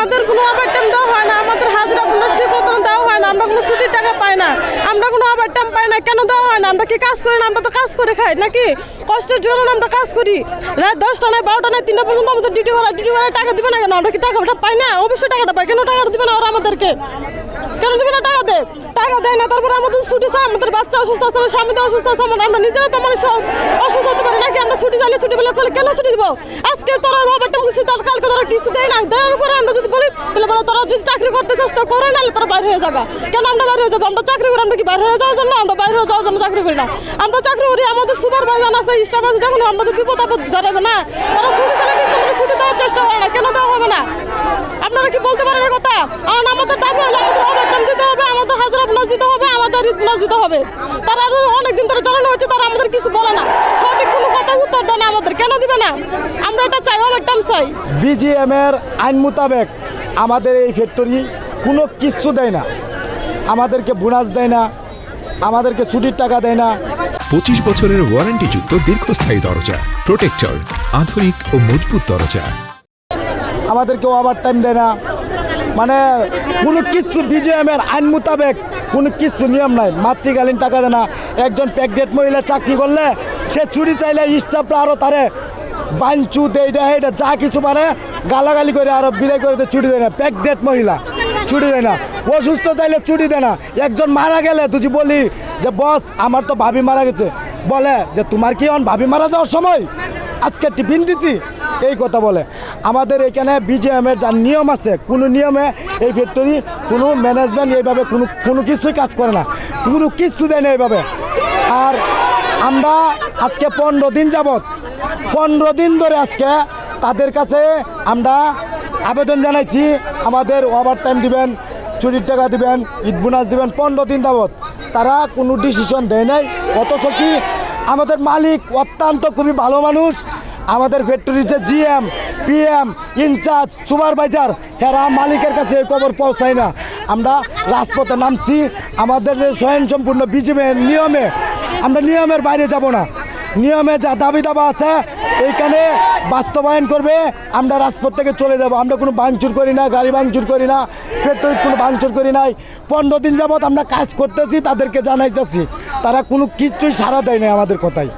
আমাদের কোনো ওভারটাইম দেওয়া হয় না, আমাদের হাজিরা বোনাস ঠিক মতন দেওয়া হয় না, আমরা কোনো ছুটির টাকা পাই না, আমরা কোনো ওভারটাইম পাই না। কেন দেওয়া হয় না? আমরা কি কাজ করি না? আমরা তো কাজ করে খাই নাকি? কষ্টের জন্য আমরা কাজ করি। রাত 10টা নয় 12টা নয় 3টা পর্যন্ত আমাদের ডিউটি করা টাকা দিবে না কেন? আমরা কি টাকাটা পাই না? অবশ্যই টাকাটা পাই। কেন টাকাটা দিবে না ওরা আমাদেরকে? কেন দিবে না? টাকা দেয় না। তারপরে আমাদের ছুটি চাই, আমাদের বাচ্চা অসুস্থ আছে, আমার স্বামী অসুস্থ আছে, আমরা নিজেরা তো মানে সব অসুস্থ হতে পারি নাকি? আমরা ছুটি চাইলে ছুটি বলে কেন ছুটি দিব? আজকে তোরা ওভারটাইম কিছু তার কালকে তোরা কিছু দেয় না, দেওয়ার পরে আমরা যদি বলি তাহলে বলে তোরা যদি চাকরি করতে চেষ্টা করে নাহলে তোরা বাইরে হয়ে যাবে। কেন আমরা বাইরে হয়ে যাবো? আমরা চাকরি করি, আমরা কি বাইরে হয়ে যাওয়ার জন্য? আমরা বাইরে হয়ে যাওয়ার জন্য চাকরি করি না। আমরা চাকরি করি, আমাদের সুপারভাইজার আছে, স্টাফ আছে, যখন আমাদের বিপদ আপদ দাঁড়াবে না, তারা ছুটি চাইলে ঠিক মতো ছুটি দেওয়ার চেষ্টা করে না। কেন দেওয়া হবে না? আপনারা কি বলতে পারেন এই কথা? কারণ আমাদের দাবি হলে আমাদের ওভারটাইম দিতে হবে, আমাদের হাজিরা বোনাস দিতে হবে, আমাদের ঈদ বোনাস দিতে হবে। তারা আরো অনেকদিন ধরে চালানো হচ্ছে, তারা আমাদের কিছু বলে না, সঠিক কোনো কথা উত্তর দেয় না আমাদের। কেন দিবে না? আমরা এটা চাই, ওভারটাইম চাই। বিজিএম এর আইন মোতাবেক আমাদের এই ফ্যাক্টরি কোনো কিচ্ছু দেয় না, আমাদেরকে বোনাস দেয় না, আমাদেরকে ছুটির টাকা দেয় না। 25 বছরের ওয়ারেন্টিযুক্ত দীর্ঘস্থায়ী দরজা প্রোটেক্টর, আধুনিক ও মজবুত দরজা। আমাদেরকে ওভারটাইম দেয় না, মানে কোনো কিছু বিজিএম এর আইন মোতাবেক কোনো কিছু নিয়ম নাই। মাতৃকালীন টাকা দেয় না। একজন প্রেগনেন্ট মহিলা চাকরি করলে সে ছুটি চাইলে স্টাফরা আরও তারে বাঞ্চু এইটা এইটা যা কিছু পারে গালাগালি করে আরও বিদায় করে ছুটি দেয় না। প্রেগনেন্ট মহিলা ছুটি দেয় না, অসুস্থ চাইলে ছুটি দেয় না। একজন মারা গেলে তুই বলি যে বস আমার তো ভাবি মারা গেছে, বলে যে তোমার কি ভাবি মারা যাওয়ার সময় আজকে টিফিন দিচ্ছি, এই কথা বলে। আমাদের এখানে বিজিএমের যা নিয়ম আছে, কোনো নিয়মে এই ফ্যাক্টরি কোনো ম্যানেজমেন্ট এইভাবে কোনো কিছুই কাজ করে না, কোনো কিছু দেয় না এইভাবে। আর আমরা আজকে 15 দিন যাবৎ 15 দিন ধরে আজকে তাদের কাছে আমরা আবেদন জানাইছি, আমাদের ওভারটাইম দিবেন, ছুটির টাকা দিবেন, ঈদ বোনাস দিবেন। 15 দিন যাবৎ তারা কোনো ডিসিশন দেয় নাই। অথচ কি আমাদের মালিক অত্যন্ত খুবই ভালো মানুষ, আমাদের ফ্যাক্টরির যে জিএম পিএম ইনচার্জ সুপারভাইজার এরা মালিকের কাছে এই খবর পৌঁছায় না। আমরা রাজপথে নামছি, আমাদের যে স্বয়ংসম্পূর্ণ বিজিএমের নিয়মে, আমরা নিয়মের বাইরে যাব না। নিয়মে যা দাবি দাবা আছে এইখানে বাস্তবায়ন করবে, আমরা রাজপথ থেকে চলে যাব। আমরা কোনো ভাঙচুর করি না, গাড়ি ভাঙচুর করি না, ফ্যাক্টরি কোনো ভাঙচুর করি নাই। 15 দিন যাবৎ আমরা কাজ করতেছি, তাদেরকে জানাইতেছি, তারা কোনো কিছুই সাড়া দেয় না আমাদের কথায়।